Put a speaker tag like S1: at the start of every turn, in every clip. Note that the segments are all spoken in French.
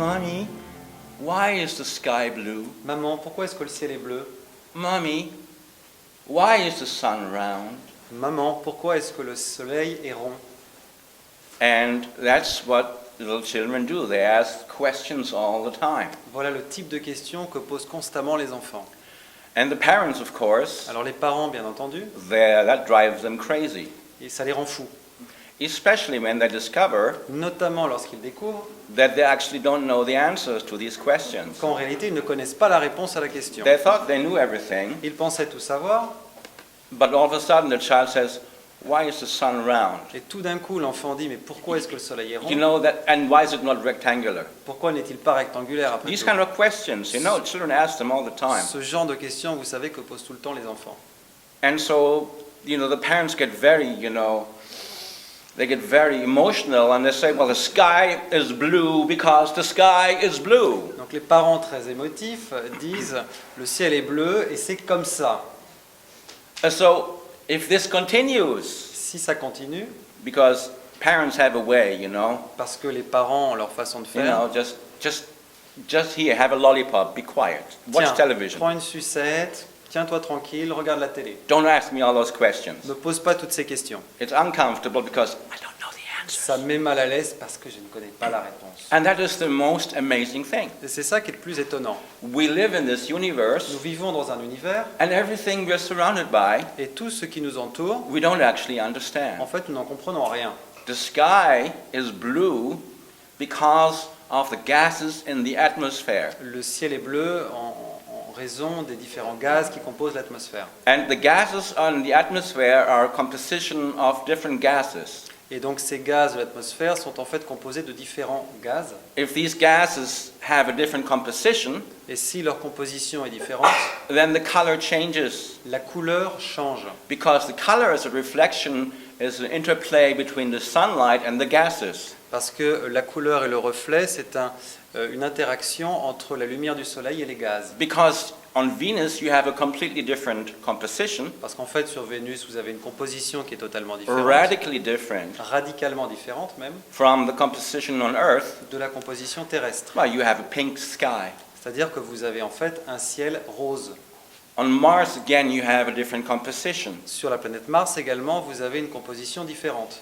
S1: Mommy, why is the sky blue?
S2: Maman, pourquoi est-ce que le ciel est bleu?
S1: Mommy, why is the sun round?
S2: Maman, pourquoi est-ce que le soleil est rond?
S1: And that's what little children do. They ask questions all the time.
S2: Voilà le type de questions que posent constamment les enfants.
S1: And the parents, of course,
S2: Alors les parents, bien entendu,
S1: that drives them crazy.
S2: et ça les rend fous.
S1: Especially when they discover
S2: Notamment lorsqu'ils découvrent
S1: that they actually don't know the answers to these questions.
S2: qu'en réalité, ils ne connaissent pas la réponse à la question.
S1: They thought they knew everything,
S2: Ils pensaient tout savoir,
S1: but all of a sudden the child says, why is the sun round?
S2: et tout d'un coup, l'enfant dit, mais pourquoi est-ce que le soleil est rond?
S1: You know that, and why is it not rectangular?
S2: Pourquoi n'est-il pas rectangulaire après
S1: These
S2: tout?
S1: kind of questions, children ask them all the time.
S2: Ce genre de questions, vous savez, que posent tout le temps les enfants.
S1: And so, the parents get very, they get very emotional and they say, well, the sky is blue because the sky is blue.
S2: Donc les parents très émotifs disent, le ciel est bleu et c'est comme ça.
S1: And so, if this continues,
S2: Si ça continue,
S1: because parents have a way,
S2: parce que les parents ont leur façon de faire,
S1: just here, have a lollipop, be quiet, watch
S2: tiens,
S1: television.
S2: prends une sucette, tiens-toi tranquille, regarde la télé.
S1: Don't ask me all those questions.
S2: Ne pose pas toutes ces questions.
S1: It's uncomfortable because I don't know the answers.
S2: Ça me met mal à l'aise parce que je ne connais pas la réponse.
S1: And that is the most amazing thing.
S2: Et c'est ça qui est le plus étonnant.
S1: We live in this universe,
S2: Nous vivons dans un univers
S1: and everything we're surrounded by,
S2: et tout ce qui nous entoure,
S1: we don't actually
S2: en
S1: understand.
S2: fait, nous n'en comprenons rien.
S1: The sky is blue because of the gases in the atmosphere.
S2: Le ciel est bleu en raison des différents gaz qui composent l'atmosphère.
S1: And the gases in the atmosphere are a composition of different gases.
S2: Et donc ces gaz de l'atmosphère sont en fait composés de différents gaz.
S1: If these gases have a different composition,
S2: Et si leur composition est différente,
S1: then the color changes.
S2: la couleur change.
S1: Because the color is a reflection, is an interplay between the sunlight and the gases.
S2: Parce que la couleur et le reflet, c'est une interaction entre la lumière du soleil et les gaz.
S1: Because on Venus you have a completely different composition,
S2: Parce qu'en fait, sur Vénus, vous avez une composition qui est totalement différente,
S1: radically different
S2: radicalement différente même,
S1: from the composition on Earth.
S2: de la composition terrestre.
S1: Well, you have a pink sky.
S2: C'est-à-dire que vous avez en fait un ciel rose.
S1: On Mars, again, you have a different composition.
S2: Sur la planète Mars également, vous avez une composition différente.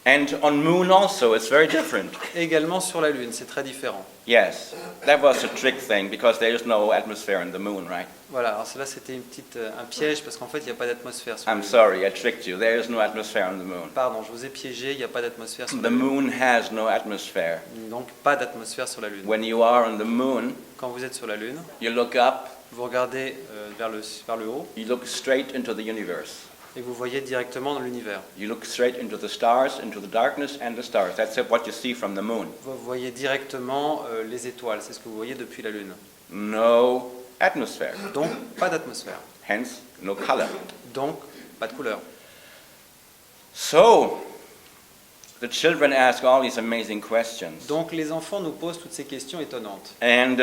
S1: And on Moon also, it's very different.
S2: Et également sur la Lune, c'est très différent.
S1: Yes, that was a trick thing because there is no atmosphere on the Moon, right?
S2: Voilà, alors cela c'était un piège parce qu'en fait il n'y a pas d'atmosphère sur la
S1: I'm
S2: Lune.
S1: sorry, I tricked you. There is no atmosphere on the Moon.
S2: Pardon, je vous ai piégé, il n'y a pas d'atmosphère sur
S1: The
S2: la Lune.
S1: Moon has no atmosphere.
S2: Donc pas d'atmosphère sur la Lune.
S1: When you are on the Moon,
S2: Quand vous êtes sur la Lune,
S1: you look up,
S2: vous regardez vers le haut
S1: you look straight into the universe.
S2: et vous voyez directement dans l'univers.
S1: You look straight into the stars, into the darkness and the stars. That's what you see from the Moon.
S2: Vous voyez directement les étoiles, c'est ce que vous voyez depuis la Lune.
S1: No atmosphere.
S2: Donc pas d'atmosphère,
S1: Hence, no color.
S2: donc pas de couleur.
S1: So, the children ask all these amazing questions.
S2: Donc les enfants nous posent toutes ces questions étonnantes.
S1: And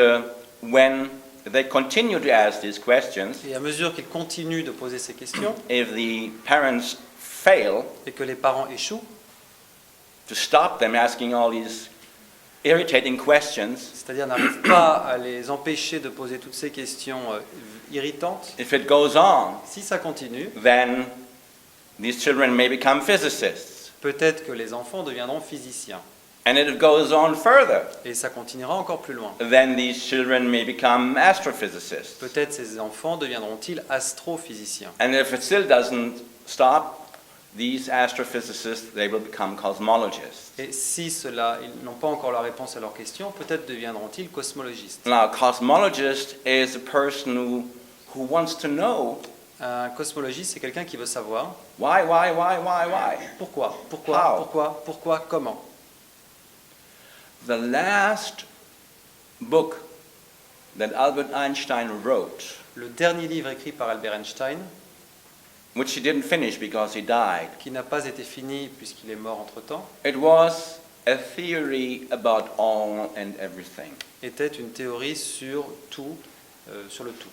S1: when they continue to ask these questions,
S2: Et à mesure qu'ils continuent de poser ces questions
S1: if the parents fail
S2: et que les parents échouent,
S1: to stop them asking all these irritating questions,
S2: c'est-à-dire n'arrivent pas à les empêcher de poser toutes ces questions irritantes,
S1: if it goes on,
S2: si ça continue,
S1: then these children may become physicists.
S2: peut-être que les enfants deviendront physiciens.
S1: And if it goes on further,
S2: Et ça continuera encore plus loin.
S1: then these children may become astrophysicists.
S2: Peut-être ces enfants deviendront-ils astrophysiciens.
S1: And if it still doesn't stop, these astrophysicists, they will become cosmologists.
S2: Et si cela, ils n'ont pas encore la réponse à leurs questions, peut-être deviendront-ils cosmologistes.
S1: Now, a cosmologist is a person who wants to know
S2: Un cosmologiste, c'est quelqu'un qui veut savoir
S1: why.
S2: pourquoi,
S1: How?
S2: comment.
S1: The last book that Albert Einstein wrote,
S2: Le dernier livre écrit par Albert Einstein,
S1: which he didn't finish because he died,
S2: qui n'a pas été fini puisqu'il est mort entre-temps,
S1: it was a theory about all and everything.
S2: était une théorie sur tout, sur le tout.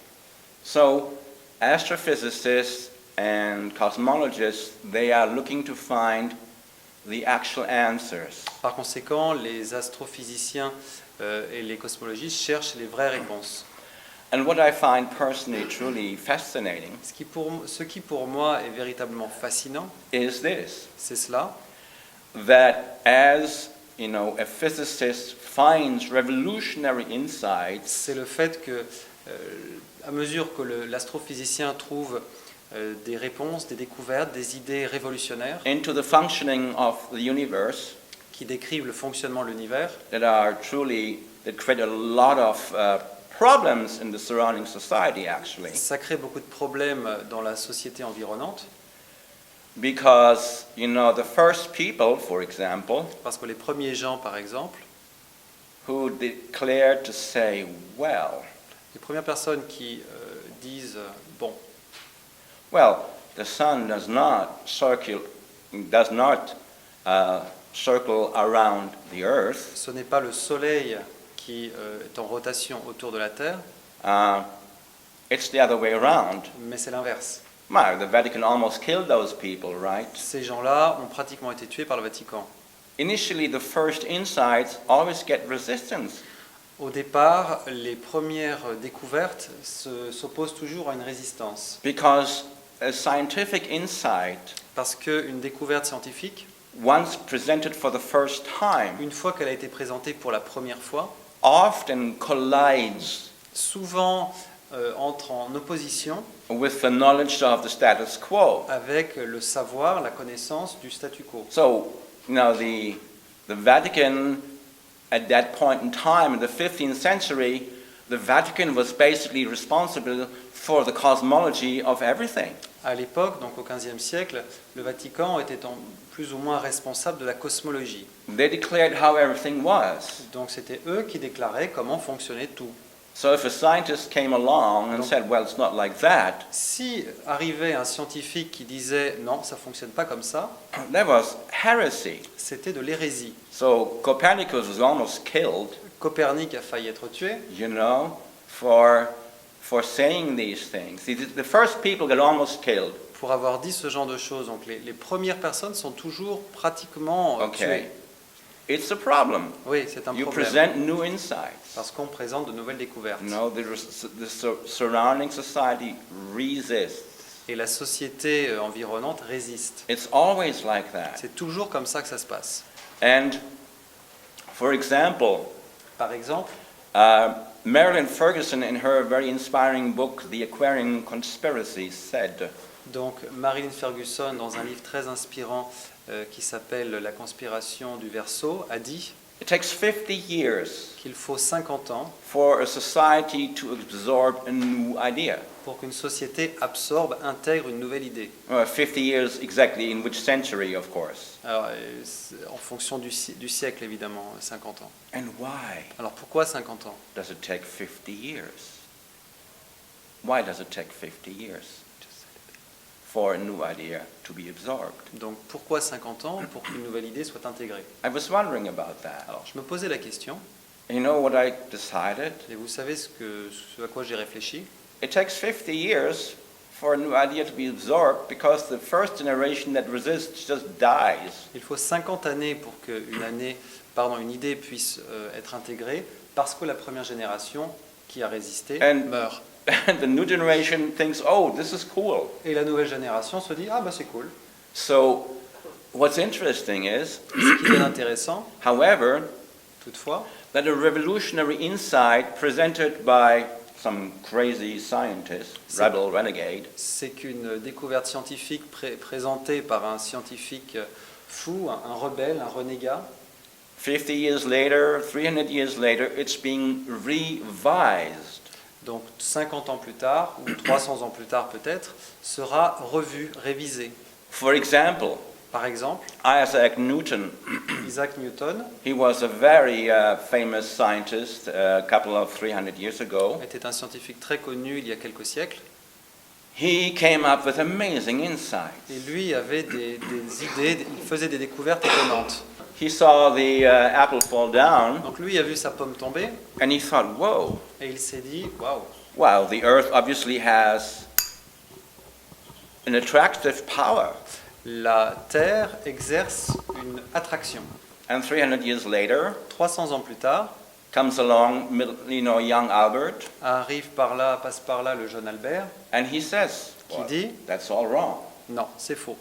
S1: So, astrophysicists and cosmologists, they are looking to find the actual answers.
S2: Par conséquent, les astrophysiciens et les cosmologistes cherchent les vraies réponses.
S1: And what I find personally truly fascinating
S2: Ce qui pour moi est véritablement fascinant,
S1: is this,
S2: c'est cela,
S1: that as a physicist finds revolutionary insights
S2: c'est le fait que, à mesure que l'astrophysicien trouve des réponses, des découvertes, des idées révolutionnaires
S1: into the functioning of the universe
S2: qui décrivent le fonctionnement de l'univers,
S1: that create a lot of problems in the surrounding society actually,
S2: ça crée beaucoup de problèmes dans la société environnante,
S1: because the first people, for example,
S2: parce que les premiers gens, par exemple,
S1: who declared to say, well,
S2: les premières personnes qui disent bon,
S1: the sun does not circle around the earth.
S2: ce n'est pas le soleil qui est en rotation autour de la Terre,
S1: It's the other way around.
S2: mais c'est l'inverse.
S1: The Vatican almost killed those people, right?
S2: Ces gens-là ont pratiquement été tués par le Vatican.
S1: Initially, the first insights always get resistance.
S2: Au départ, les premières découvertes s'opposent toujours à une résistance.
S1: Because a scientific insight,
S2: Parce qu'une découverte scientifique,
S1: once presented for the first time,
S2: une fois qu'elle a été présentée pour la première fois,
S1: often collides
S2: souvent entre en opposition
S1: with the knowledge of the status quo.
S2: avec le savoir, la connaissance du statu quo.
S1: So, the Vatican, at that point in time, in the 15th century, the Vatican was basically responsible for the cosmology of everything.
S2: À l'époque, donc au XVe siècle, le Vatican était plus ou moins responsable de la cosmologie.
S1: They declared how everything was.
S2: Donc c'était eux qui déclaraient comment fonctionnait tout.
S1: So if a scientist came along and said, well, it's not like that,
S2: Si arrivait un scientifique qui disait non, ça fonctionne pas comme ça,
S1: that was heresy.
S2: c'était de l'hérésie.
S1: So Copernicus was almost killed,
S2: Copernic a failli être tué
S1: for saying these things. The first people get almost killed.
S2: pour avoir dit ce genre de choses. Donc les premières personnes sont toujours pratiquement tuées.
S1: It's a problem.
S2: Oui, c'est un
S1: You
S2: problème.
S1: present new insights.
S2: Parce qu'on présente de nouvelles découvertes.
S1: The surrounding society resists.
S2: Et la société environnante résiste.
S1: It's always like that.
S2: C'est toujours comme ça que ça se passe.
S1: And, for example,
S2: Par exemple,
S1: Marilyn Ferguson, in her very inspiring book, The Aquarian Conspiracy, said,
S2: donc Marilyn Ferguson, dans un livre très inspirant qui s'appelle La conspiration du Verseau, a dit
S1: it takes 50 years
S2: qu'il faut 50 ans
S1: for a society to absorb a new idea.
S2: pour qu'une société absorbe, intègre une nouvelle idée.
S1: 50 years exactly, in which century, of course.
S2: Alors, en fonction du siècle, évidemment, 50 ans.
S1: And why
S2: Alors pourquoi 50 ans?
S1: does it take 50 years? Why does it take 50 years for a new idea to be absorbed?
S2: Donc pourquoi 50 ans pour qu'une nouvelle idée soit intégrée?
S1: I was wondering about that.
S2: Alors je me posais la question,
S1: You know what I decided?
S2: et vous savez ce à quoi j'ai réfléchi?
S1: It takes 50 years for a new idea to be absorbed because the first generation that resists just dies.
S2: Il faut 50 années pour qu'une idée puisse être intégrée, parce que la première génération qui a résisté meurt.
S1: And the new generation thinks, oh, this is cool.
S2: Et la nouvelle génération se dit, ah bah c'est cool.
S1: So what's interesting is,
S2: Ce qui est intéressant,
S1: however,
S2: toutefois,
S1: that a revolutionary insight presented by some crazy scientist, rebel, renegade,
S2: c'est qu'une découverte scientifique présentée par un scientifique fou, un rebelle, un renégat,
S1: 50 years later, 300 years later, it's being revised.
S2: donc 50 ans plus tard, ou 300 ans plus tard peut-être, sera revue, révisée.
S1: For example,
S2: Par exemple,
S1: Isaac Newton,
S2: Isaac Newton
S1: he was a very famous scientist a couple of 300 years ago.
S2: était un scientifique très connu il y a quelques siècles,
S1: He came up with amazing insights.
S2: et lui avait des idées, il faisait des découvertes étonnantes.
S1: He saw the apple fall down,
S2: Donc lui a vu sa pomme tomber,
S1: and he thought, whoa,
S2: et il s'est dit, waouh,
S1: wow, the earth obviously has an attractive power.
S2: la Terre exerce une attraction.
S1: And 300 years later,
S2: 300 ans plus tard,
S1: comes along, young Albert,
S2: passe par là le jeune Albert,
S1: and he says,
S2: qui dit,
S1: that's all wrong.
S2: non, c'est faux.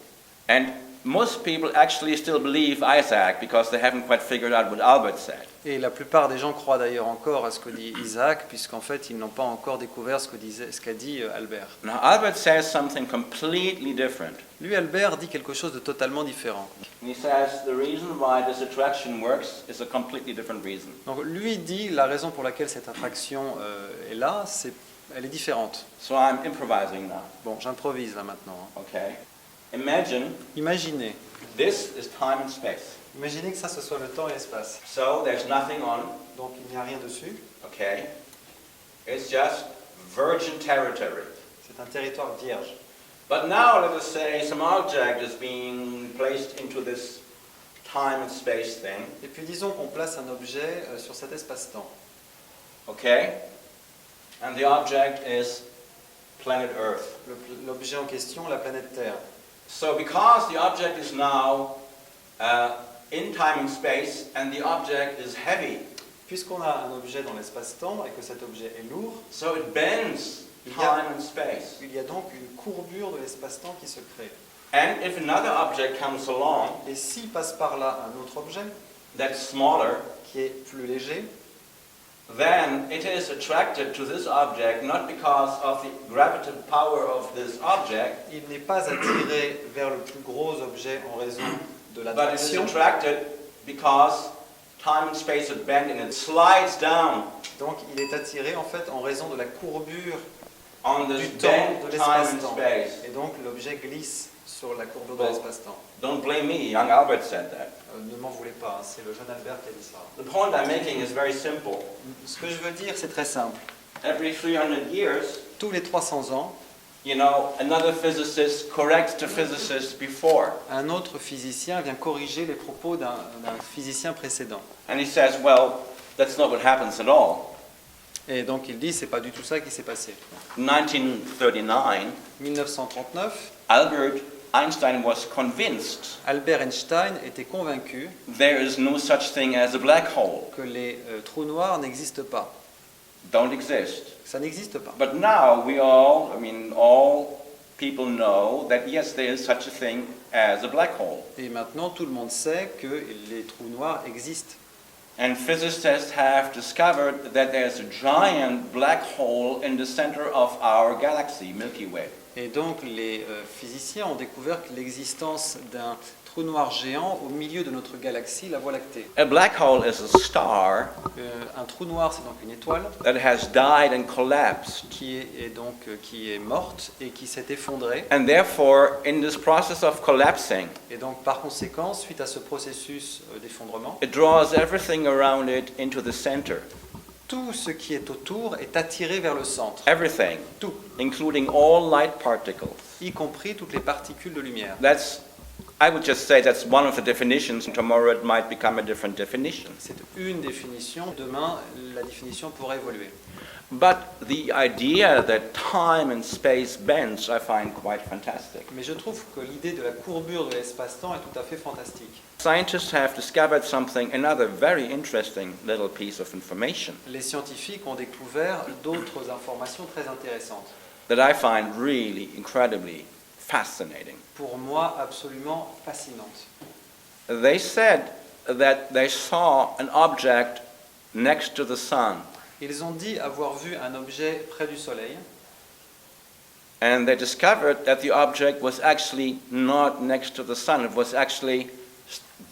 S1: And most people actually still believe Isaac because they haven't quite figured out what Albert said.
S2: Et la plupart des gens croient d'ailleurs encore à ce que dit Isaac, puisqu'en fait, ils n'ont pas encore découvert ce qu'a dit Albert.
S1: Now, Albert says something completely different.
S2: Lui, Albert, dit quelque chose de totalement différent.
S1: He says the reason why this attraction works is a completely different reason.
S2: Donc, lui dit la raison pour laquelle cette attraction est là, elle est différente.
S1: So I'm improvising now.
S2: Bon, j'improvise là maintenant.
S1: Okay.
S2: Imaginez.
S1: This is time and space.
S2: Imaginez que ça, ce soit le temps et l'espace.
S1: So there's nothing on.
S2: Donc, il n'y a rien dessus.
S1: Okay. It's just virgin territory.
S2: C'est un territoire vierge.
S1: But now let us say some object is being placed into this time and space thing.
S2: Et puis disons qu'on place un objet sur cet espace-temps.
S1: Okay. And the object is planet Earth.
S2: L'objet en question, la planète Terre.
S1: So because the object is now in time and space and the object is heavy.
S2: Puisqu'on a un objet dans l'espace-temps et que cet objet est lourd,
S1: so it bends time and space.
S2: Il y a donc une courbure de l'espace-temps qui se crée.
S1: And if another object comes along,
S2: et s'il passe par là un autre objet,
S1: that's smaller,
S2: qui est plus léger,
S1: then it is attracted to this object not because of the gravitative power of this object,
S2: il n'est pas attiré vers le plus gros objet en raison de
S1: but it is
S2: l'attraction.
S1: attracted because time and space are bent and it slides down.
S2: Donc il est attiré en fait en raison de la courbure
S1: on
S2: du
S1: this
S2: temps
S1: bent
S2: de
S1: time and
S2: l'espace-temps.
S1: space.
S2: Et donc l'objet glisse sur la courbure de
S1: Well,
S2: l'espace-temps.
S1: Don't blame me, young Albert said that.
S2: Ne m'en voulez pas, hein, c'est le jeune Albert qui a dit ça.
S1: The point I'm making is very simple.
S2: Ce que je veux dire, c'est très simple.
S1: Every 300 years,
S2: Tous les 300 ans,
S1: another physicist corrects the physicist before.
S2: un autre physicien vient corriger les propos d'un physicien précédent.
S1: And he says, well, that's not what happens at all.
S2: Et donc il dit, c'est pas du tout ça qui s'est passé.
S1: In 1939,
S2: 1939,
S1: Albert Einstein was convinced
S2: Albert Einstein était convaincu
S1: there is no such thing as a black hole.
S2: que les trous noirs n'existent pas.
S1: Don't exist.
S2: Ça n'existe pas.
S1: But now all people know that yes, there is such a thing as a black hole.
S2: Et maintenant, tout le monde sait que les trous noirs existent.
S1: And physicists have discovered that there's a giant black hole in the center of our galaxy, Milky Way.
S2: Et donc, les physiciens ont découvert l'existence d'un trou noir géant au milieu de notre galaxie, la Voie lactée.
S1: A black hole is a star
S2: Un trou noir, c'est donc une étoile
S1: that has died and collapsed.
S2: qui est morte et qui s'est effondrée.
S1: And therefore, in this process of collapsing,
S2: Et donc, par conséquent, suite à ce processus d'effondrement,
S1: it draws everything around it into the center.
S2: tout ce qui est autour est attiré vers le centre.
S1: Everything,
S2: Tout,
S1: including all light particles.
S2: y compris toutes les particules de lumière.
S1: I would just say that's one of the definitions, and tomorrow it might become a different definition.
S2: C'est une définition. Demain, la définition pourrait évoluer.
S1: But the idea that time and space bends, I find quite fantastic.
S2: Mais je trouve que l'idée de la courbure de l'espace-temps est tout à fait fantastique.
S1: Scientists have discovered another very interesting little piece of information
S2: Les scientifiques ont découvert d'autres informations très intéressantes.
S1: that I find really incredibly fascinating.
S2: Pour moi, absolument fascinantes.
S1: They said that they saw an object next to the sun,
S2: Ils ont dit avoir vu un objet près du Soleil,
S1: and they discovered that the object was actually not next to the sun, it was actually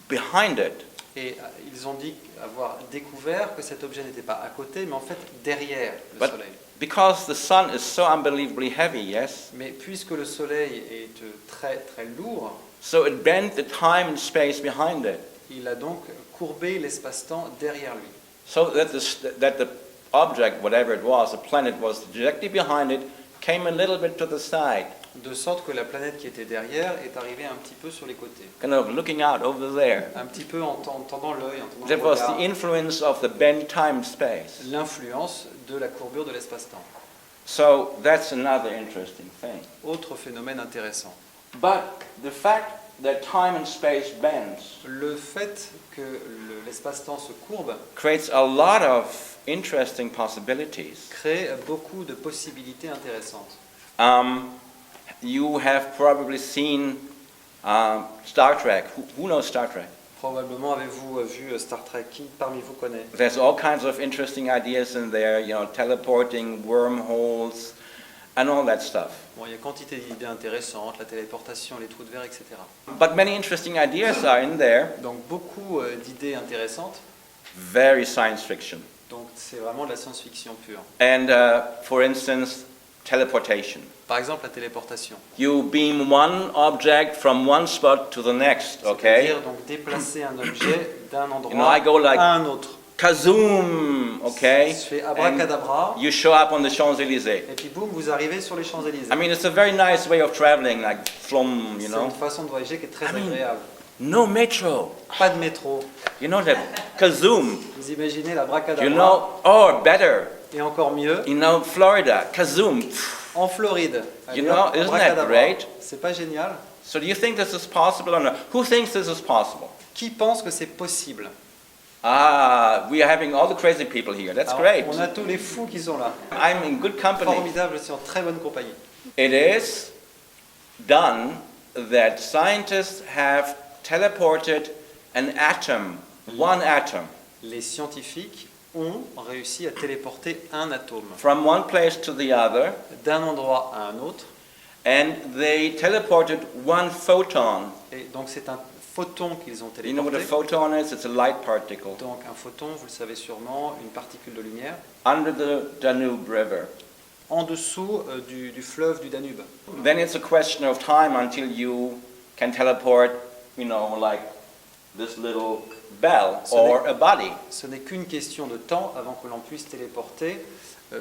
S1: behind it.
S2: et ils ont dit avoir découvert que cet objet n'était pas à côté, mais en fait derrière le
S1: But
S2: Soleil.
S1: because the sun is so unbelievably heavy, yes,
S2: Mais puisque le Soleil est très très lourd,
S1: so it bent the time and space behind it,
S2: il a donc courbé l'espace-temps derrière lui.
S1: so that the object, whatever it was, the planet was directly behind it, came a little bit to the side,
S2: De sorte que la planète qui était derrière est arrivée un petit peu sur les côtés.
S1: kind of looking out over there.
S2: Un petit peu en tendant l'œil, en tendant
S1: That
S2: le
S1: was
S2: regard.
S1: the influence of the bent time space.
S2: L'influence de la courbure de l'espace-temps.
S1: So that's another interesting thing.
S2: Autre phénomène intéressant.
S1: But the fact that time and space bends
S2: Le fait que l'espace-temps se courbe
S1: creates a lot of interesting possibilities.
S2: crée beaucoup de possibilités intéressantes.
S1: You have probably seen Star Trek. Who knows Star Trek?
S2: Probablement avez-vous vu Star Trek. Qui parmi vous connaît?
S1: There's all kinds of interesting ideas in there, teleporting, wormholes, and all that stuff.
S2: Bon, il y a quantité d'idées intéressantes, la téléportation, les trous de verre, etc.
S1: But many interesting ideas are in there.
S2: Donc beaucoup d'idées intéressantes.
S1: Very science fiction.
S2: Donc c'est vraiment de la science-fiction pure.
S1: And for instance, teleportation.
S2: Par exemple, la téléportation.
S1: You beam one object from one spot to the next, okay?
S2: C'est-à-dire donc déplacer un objet d'un endroit
S1: I go like
S2: à un autre.
S1: kazoom, okay?
S2: Je fais abracadabra.
S1: You show up on the Champs-Élysées.
S2: Et puis boum, vous arrivez sur les Champs-Élysées.
S1: I mean, it's a very nice way of traveling, like flum,
S2: C'est une façon de voyager qui est très agréable.
S1: No metro.
S2: Pas de métro.
S1: You know that kazoom.
S2: Vous imaginez l'abracadabra.
S1: You know, or better,
S2: Et encore mieux,
S1: Florida, kazoom.
S2: en Floride.
S1: You know, isn't that
S2: Abracadabra.
S1: great?
S2: C'est pas génial?
S1: So do you think this is possible or not? Who thinks this is possible?
S2: Qui pense que c'est possible?
S1: We are having all the crazy people here. That's
S2: Alors,
S1: great.
S2: on a tous les fous qui sont là.
S1: I'm in good company.
S2: Formidable, je suis en très bonne compagnie.
S1: It is done that scientists have teleported an atom, one atom,
S2: Les scientifiques ont réussi à téléporter un atome
S1: from one place to the other,
S2: d'un endroit à un autre.
S1: and they teleported one photon.
S2: Et donc c'est un photon qu'ils ont
S1: You know what a
S2: téléporté.
S1: photon is? It's a light particle.
S2: Donc un photon, vous le savez sûrement, une particule de lumière,
S1: Under the Danube River.
S2: en dessous du fleuve du Danube.
S1: Then it's a question of time until you can teleport, like this little bell or a body.
S2: Ce n'est qu'une question de temps avant que l'on puisse téléporter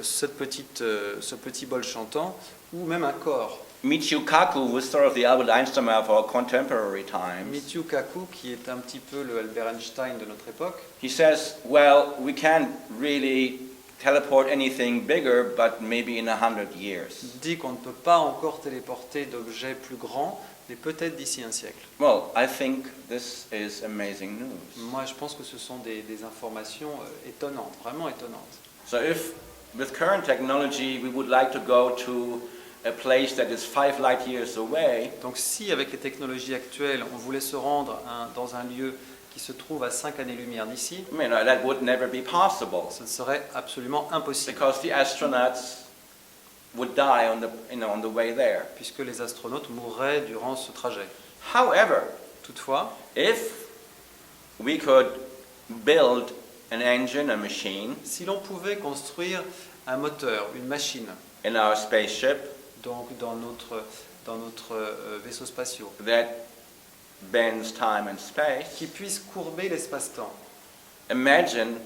S2: ce petit bol chantant ou même un corps.
S1: Michio Kaku was sort of the Albert Einstein of our contemporary times.
S2: Michio Kaku, qui est un petit peu le Albert Einstein de notre époque,
S1: He says, well, we can't really teleport anything bigger, but maybe in 100 years.
S2: dit qu'on ne peut pas encore téléporter d'objets plus grands, mais peut-être d'ici un siècle.
S1: Well, I think this is amazing news.
S2: Moi, je pense que ce sont des informations étonnantes, vraiment étonnantes.
S1: So if with current technology we would like to go to a place that is 5 light years away,
S2: Donc si, avec les technologies actuelles, on voulait se rendre dans un lieu qui se trouve à 5 années-lumière d'ici,
S1: that would never be possible
S2: ce serait absolument impossible,
S1: because the astronauts would die on the way there.
S2: puisque les astronautes mourraient durant ce trajet.
S1: However,
S2: Toutefois,
S1: if we could build an engine, a machine
S2: si l'on pouvait construire un moteur, une machine,
S1: in our spaceship
S2: donc dans notre vaisseau spatial,
S1: that bends time and space,
S2: qui puisse courber l'espace-temps.
S1: imagine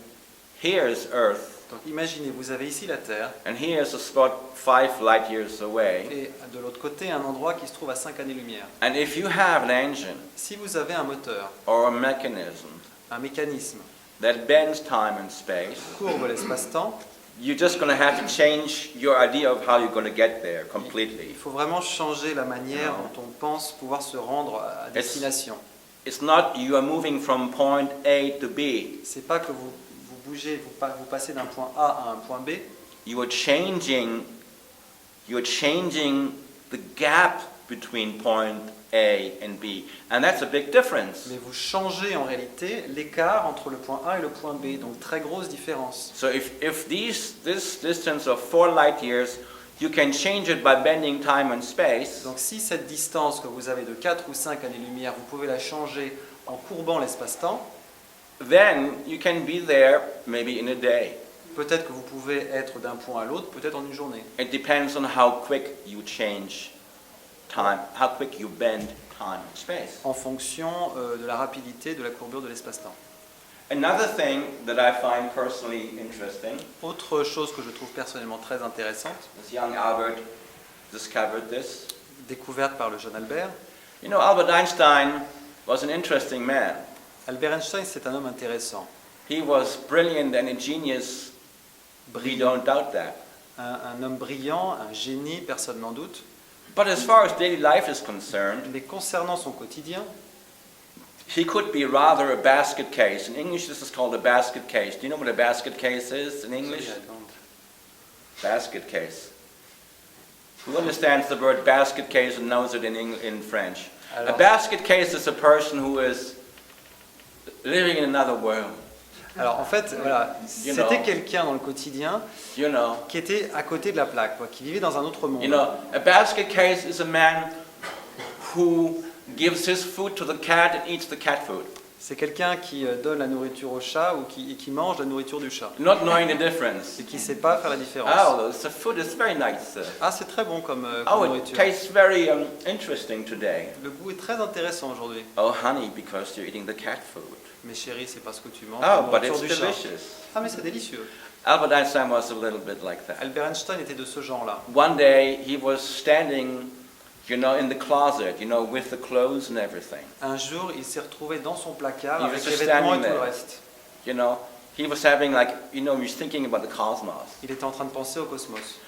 S1: here's Earth
S2: Donc imaginez, vous avez ici la Terre,
S1: and here's a spot 5 light years away,
S2: et de l'autre côté un endroit qui se trouve à 5 années-lumière.
S1: and if you have an engine
S2: Si vous avez un moteur,
S1: or a mechanism
S2: un mécanisme
S1: that bends time and space,
S2: qui courbe l'espace-temps,
S1: you're just going to have to change your idea of how you're going to get there completely.
S2: il faut vraiment changer la manière dont on pense pouvoir se rendre à destination.
S1: It's not you are moving from point A to B.
S2: C'est pas que vous bougez, vous passez d'un point A à un point B.
S1: You are changing the gap between point A and B, and that's a big difference.
S2: Mais vous changez en réalité l'écart entre le point A et le point B, donc très grosse différence.
S1: So if this distance of 4 light years, you can change it by bending time and space,
S2: Donc si cette distance que vous avez de 4 ou 5 années-lumière, vous pouvez la changer en courbant l'espace-temps,
S1: then you can be there maybe in a day.
S2: peut-être que vous pouvez être d'un point à l'autre, peut-être en une journée.
S1: It depends on how quick you change time, how quick you bend time and space.
S2: En fonction de la rapidité de la courbure de l'espace-temps.
S1: Another thing that I find personally interesting,
S2: Autre chose que je trouve personnellement très intéressante,
S1: this young Albert discovered this.
S2: découverte par le jeune Albert.
S1: Albert Einstein was an interesting man.
S2: Albert Einstein, c'est un homme intéressant,
S1: He was brilliant and a genius. We don't doubt that.
S2: un homme brillant, un génie, personne n'en doute.
S1: But as far as daily life is concerned,
S2: Mais concernant son quotidien,
S1: he could be rather a basket case. In English, this is called a basket case. Do you know what a basket case is in English? Basket case. Who understands the word basket case and knows it in French? A basket case is a person who is living in another world.
S2: Alors en fait, voilà, c'était quelqu'un dans le quotidien qui était à côté de la plaque, quoi, qui vivait dans un autre monde.
S1: A basket case is a man who gives his food to the cat and eats the cat food.
S2: C'est quelqu'un qui donne la nourriture au chat ou qui mange la nourriture du chat.
S1: Not knowing the difference.
S2: Et qui ne sait pas faire la différence.
S1: Oh, the food is very nice.
S2: Ah, c'est très bon comme
S1: It
S2: nourriture.
S1: tastes very interesting today.
S2: Le goût est très intéressant aujourd'hui.
S1: Oh, honey, because you're eating the cat food.
S2: Mais chérie, c'est parce que tu manges
S1: Oh,
S2: la
S1: but
S2: nourriture
S1: it's
S2: du chat.
S1: delicious.
S2: Ah, mais c'est délicieux.
S1: Albert Einstein was a little bit like that.
S2: Albert Einstein était de ce genre-là.
S1: One day he was standing, in the closet, with the clothes and everything.
S2: Un jour, il s'est retrouvé dans son placard
S1: He
S2: avec
S1: was
S2: les
S1: just
S2: vêtements et
S1: standing
S2: tout le
S1: there.
S2: reste.
S1: He was having he was thinking about the cosmos.
S2: Il était en train de penser au cosmos.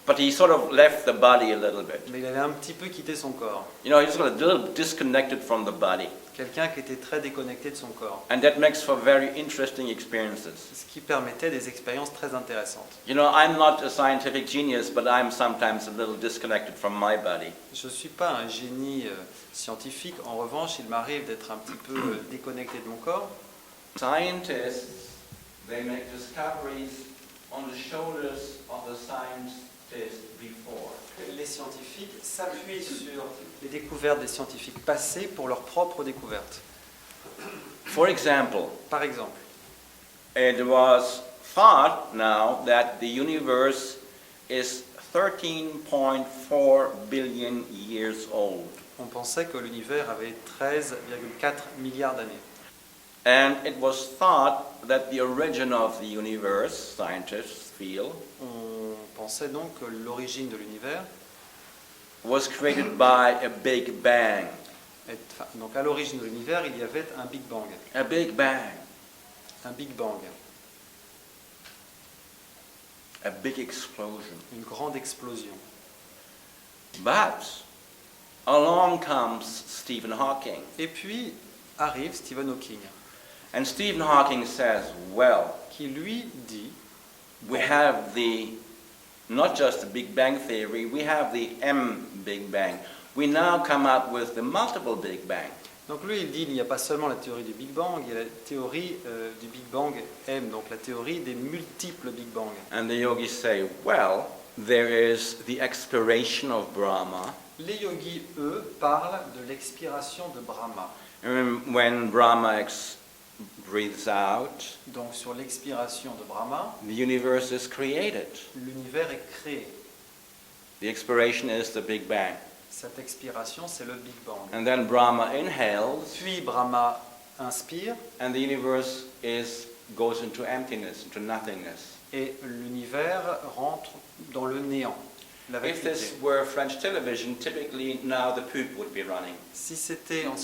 S1: But he sort of left the body a little bit.
S2: Mais il avait un petit peu quitté son corps.
S1: He just got a little disconnected from the body.
S2: Quelqu'un qui était très déconnecté de son corps.
S1: And that makes for very interesting experiences.
S2: Ce qui permettait des expériences très intéressantes.
S1: I'm not a scientific genius, but I'm sometimes a little disconnected from my body.
S2: Je ne suis pas un génie scientifique. En revanche, il m'arrive d'être un petit peu déconnecté de mon corps.
S1: Scientists, they make discoveries on the shoulders of the scientists before.
S2: Les scientifiques s'appuient sur les découvertes des scientifiques passés pour leurs propres découvertes.
S1: For example,
S2: Par exemple,
S1: it was thought now that the universe is 13.4 billion years old.
S2: on pensait que l'univers avait 13,4 milliards d'années.
S1: And it was thought that the origin of the universe, scientists feel,
S2: On pensait donc que l'origine de l'univers,
S1: was created by a big bang.
S2: donc à l'origine de l'univers, il y avait un Big Bang.
S1: A big bang.
S2: Un Big Bang,
S1: A big explosion.
S2: une grande explosion.
S1: But along comes Stephen Hawking.
S2: Et puis arrive Stephen Hawking,
S1: And Stephen Hawking says, well,
S2: qui lui dit,
S1: we have not just the Big Bang theory, we have the M Big Bang. We now come up with the multiple Big Bang.
S2: donc lui il dit il n'y a pas seulement la théorie du Big Bang, il y a la théorie du Big Bang M, donc la théorie des multiples Big Bang.
S1: And the yogis say, well, there is the expiration of Brahma.
S2: Les yogis, eux, parlent de l'expiration de Brahma.
S1: And when Brahma breathes out,
S2: Donc sur l'expiration de Brahma,
S1: the universe is created.
S2: l'univers est créé.
S1: The expiration is the Big Bang.
S2: Cette expiration, c'est le Big Bang.
S1: And then Brahma inhales,
S2: Puis Brahma inspire
S1: and the universe goes into emptiness, into nothingness.
S2: et l'univers rentre dans le néant, la
S1: If this
S2: vacuité.
S1: were French television, typically now the pub would be running.
S2: Si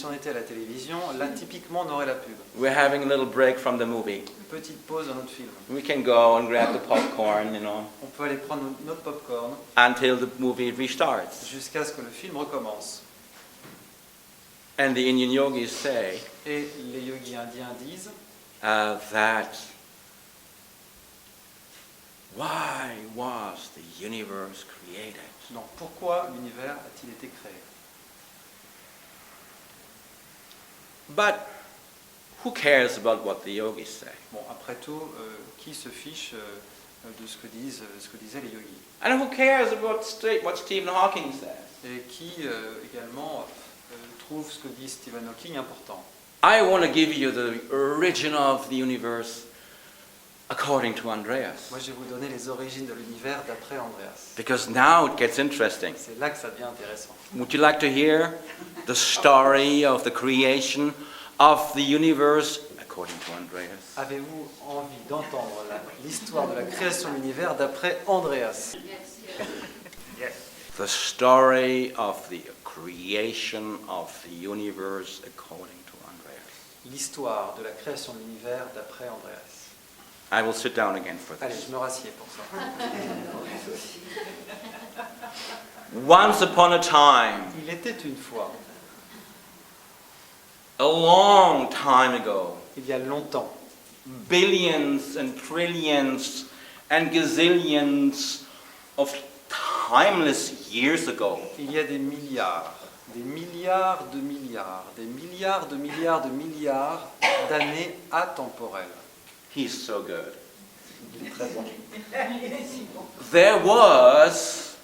S2: on était à la télévision, là typiquement on aurait la pub.
S1: We're having a little break from the movie.
S2: Une petite pause dans notre film.
S1: We can go and grab the popcorn,
S2: On peut aller prendre notre popcorn
S1: until the movie restarts.
S2: jusqu'à ce que le film recommence.
S1: And the Indian yogis say
S2: Et les yogis indiens disent
S1: that why was the universe created?
S2: donc pourquoi l'univers a-t-il été créé?
S1: But who cares about what the yogis say?
S2: Bon, après tout, qui se fiche de ce que disaient les yogis?
S1: And who cares about what Stephen Hawking says?
S2: Et qui également trouve ce que dit Stephen Hawking important?
S1: I want to give you the origin of the universe according to Andreas.
S2: Moi, je vais vous donner les origines de l'univers d'après Andreas.
S1: Because now it gets interesting.
S2: C'est là que ça devient intéressant.
S1: Would you like to hear the story of the creation of the universe according to Andreas?
S2: Avez-vous envie d'entendre l'histoire de la création de l'univers d'après Andreas?
S1: Yes. The story of the creation of the universe according to Andreas.
S2: L'histoire de la création de l'univers d'après Andreas.
S1: I will sit down again for
S2: Allez,
S1: this.
S2: je me rassieds pour ça.
S1: Once upon a time,
S2: Il était une fois,
S1: a long time ago,
S2: il y a longtemps,
S1: billions and trillions and gazillions of timeless years ago,
S2: il y a des milliards, des milliards de milliards, des milliards de milliards de milliards d'années atemporelles.
S1: he's so good.
S2: Il est très bon.
S1: There was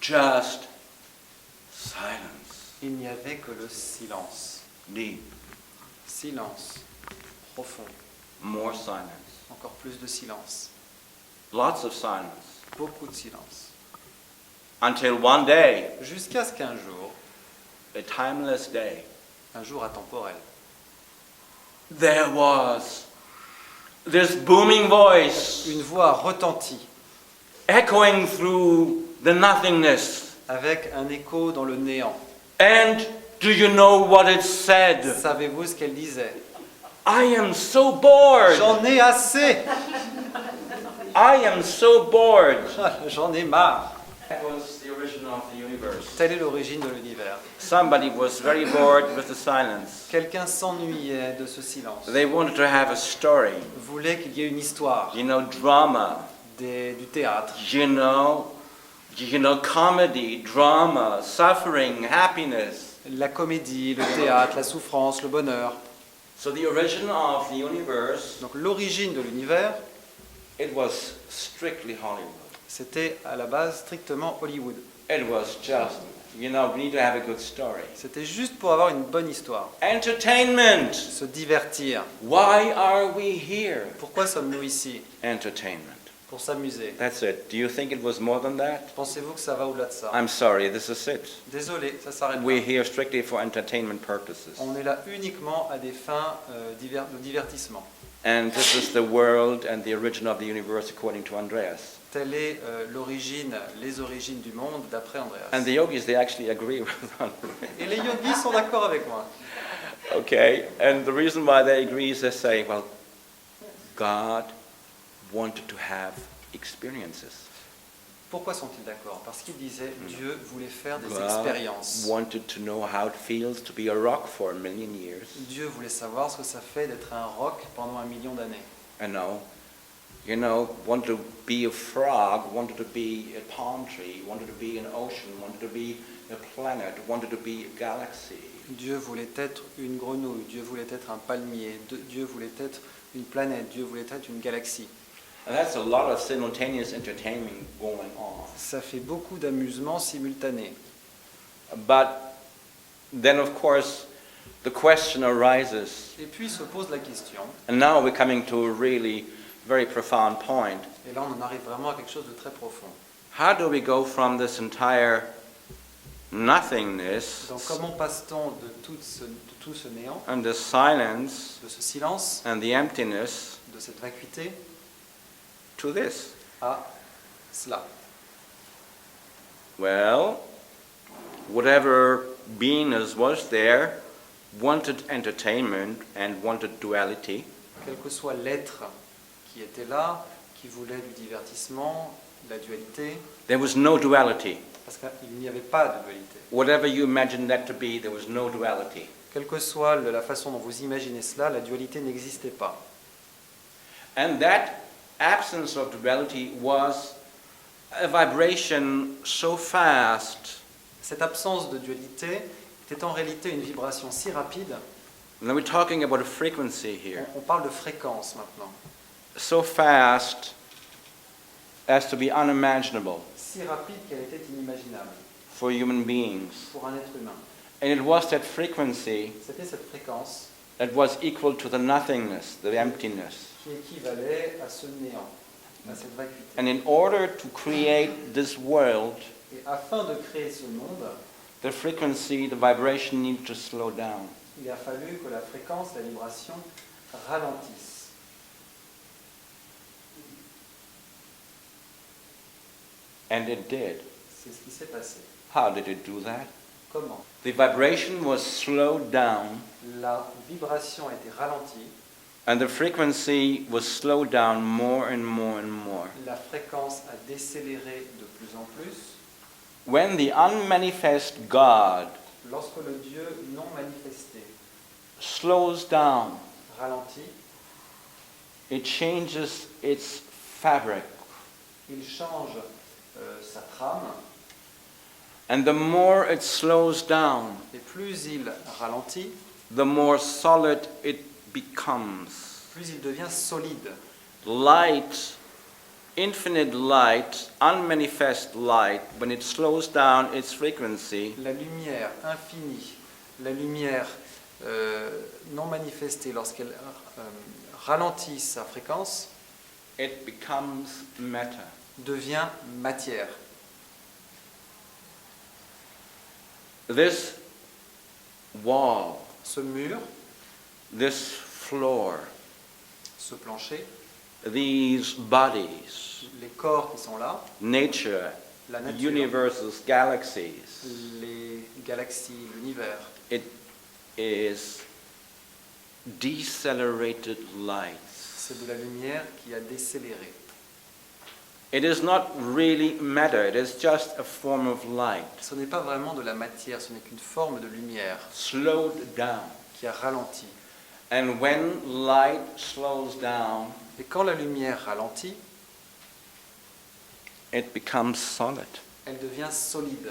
S1: just silence,
S2: Il n'y avait que le silence.
S1: deep,
S2: Silence profond.
S1: more silence,
S2: Encore plus de silence.
S1: lots of silence,
S2: Beaucoup de silence.
S1: until one day,
S2: Jusqu'à ce qu'un jour,
S1: a timeless day,
S2: un jour atemporel,
S1: there was this booming voice
S2: une voix retentit
S1: echoing through the nothingness.
S2: avec un écho dans le néant.
S1: And do you know what it said?
S2: Savez-vous ce qu'elle disait?
S1: I am so bored.
S2: J'en ai assez.
S1: I am so bored.
S2: J'en ai marre.
S1: That was the origin of the universe.
S2: Telle est l'origine de l'univers.
S1: Somebody was very bored with the silence.
S2: Quelqu'un s'ennuyait de ce silence.
S1: They wanted to have a story,
S2: Voulait qu'il y ait une histoire,
S1: drama,
S2: du théâtre,
S1: comedy, drama, suffering, happiness.
S2: la comédie, le théâtre, la souffrance, le bonheur.
S1: So the origin of the universe,
S2: Donc l'origine de l'univers,
S1: it was strictly Hollywood.
S2: c'était à la base strictement Hollywood.
S1: It was just, we need to have a good story.
S2: C'était juste pour avoir une bonne histoire,
S1: Entertainment.
S2: se divertir.
S1: Why are we here?
S2: Pourquoi sommes-nous ici?
S1: Entertainment.
S2: Pour s'amuser.
S1: That's it. Do you think it was more than that?
S2: Pensez-vous que ça va au-delà de ça?
S1: I'm sorry, this is it.
S2: Désolé, ça s'arrête
S1: We're
S2: là.
S1: here strictly for entertainment purposes.
S2: On est là uniquement à des fins de divertissement.
S1: And this is the world and the origin of the universe according to Andreas.
S2: Telle est les origines du monde d'après Andreas.
S1: And the yogis, they actually agree with Andreas.
S2: Et les yogis sont d'accord avec moi.
S1: Okay, and the reason why they agree is they say, well, God wanted to have experiences.
S2: Pourquoi sont-ils d'accord? Parce qu'ils disaient Dieu voulait faire des
S1: God
S2: expériences.
S1: wanted to know how it feels to be a rock for a million years.
S2: Dieu voulait savoir ce que ça fait d'être un roc pendant 1 million d'années.
S1: And wanted to be a frog, wanted to be a palm tree, wanted to be an ocean, wanted to be a planet, wanted to be a galaxy.
S2: Dieu voulait être une grenouille, Dieu voulait être un palmier, Dieu voulait être une planète, Dieu voulait être une galaxie.
S1: And that's a lot of simultaneous entertainment going on.
S2: Ça fait beaucoup d'amusements simultanés.
S1: But then, of course, the question arises,
S2: Et puis se pose la question,
S1: and now we're coming to a really very profound point.
S2: et là on en arrive vraiment à quelque chose de très profond.
S1: How do we go from this entire nothingness
S2: Donc comment passe-t-on de tout ce néant,
S1: and the silence
S2: de ce silence,
S1: and the emptiness
S2: de cette vacuité,
S1: to this?
S2: à cela?
S1: Well, whatever beingness was there wanted entertainment and wanted duality.
S2: Quel que soit l'être qui était là, qui voulait du divertissement, de la dualité,
S1: There was no duality.
S2: parce qu'il n'y avait pas de dualité.
S1: Whatever you imagine that to be, there was no duality.
S2: Quelle que soit la façon dont vous imaginez cela, la dualité n'existait pas.
S1: And that absence of duality was a vibration so fast.
S2: Cette absence de dualité était en réalité une vibration si rapide.
S1: Now we're talking about a frequency here.
S2: On parle de fréquence maintenant.
S1: So fast as to be unimaginable
S2: Si rapide qu'elle était inimaginable
S1: for human beings.
S2: pour un être humain.
S1: And it was that frequency
S2: C'était cette fréquence
S1: that was equal to the nothingness, the emptiness.
S2: qui équivalait à ce néant, à cette vacuité.
S1: And in order to create this world,
S2: Et afin de créer ce monde,
S1: the frequency, the vibration needed to slow down.
S2: il a fallu que la fréquence, la vibration ralentisse.
S1: And it did.
S2: C'est ce qui s'est passé.
S1: How did it do that?
S2: Comment?
S1: The vibration was slowed down
S2: La vibration a été ralentie
S1: And the frequency was slowed down more and more and more.
S2: La fréquence a décéléré de plus en plus.
S1: When the unmanifest God
S2: Lorsque le Dieu non manifesté
S1: slows down,
S2: ralentit,
S1: it changes its fabric.
S2: il change sa trame,
S1: And the more it slows down,
S2: et plus il ralentit,
S1: the more solid it becomes.
S2: plus il devient solide.
S1: Light, infinite light, unmanifest light, when it slows down its frequency,
S2: La lumière infinie, la lumière non manifestée, lorsqu'elle ralentit sa fréquence,
S1: it becomes matter.
S2: devient matière.
S1: This wall,
S2: Ce mur,
S1: this floor,
S2: ce plancher,
S1: these bodies,
S2: les corps qui sont là,
S1: nature,
S2: la nature,
S1: universes, galaxies,
S2: les galaxies, l'univers,
S1: it is decelerated light.
S2: c'est de la lumière qui a décéléré.
S1: It is not really matter, it is just a form of light,
S2: Ce n'est pas vraiment de la matière, ce n'est qu'une forme de lumière
S1: slowed down.
S2: qui a ralenti.
S1: And when light slows down,
S2: Et quand la lumière ralentit,
S1: it becomes solid.
S2: elle devient solide.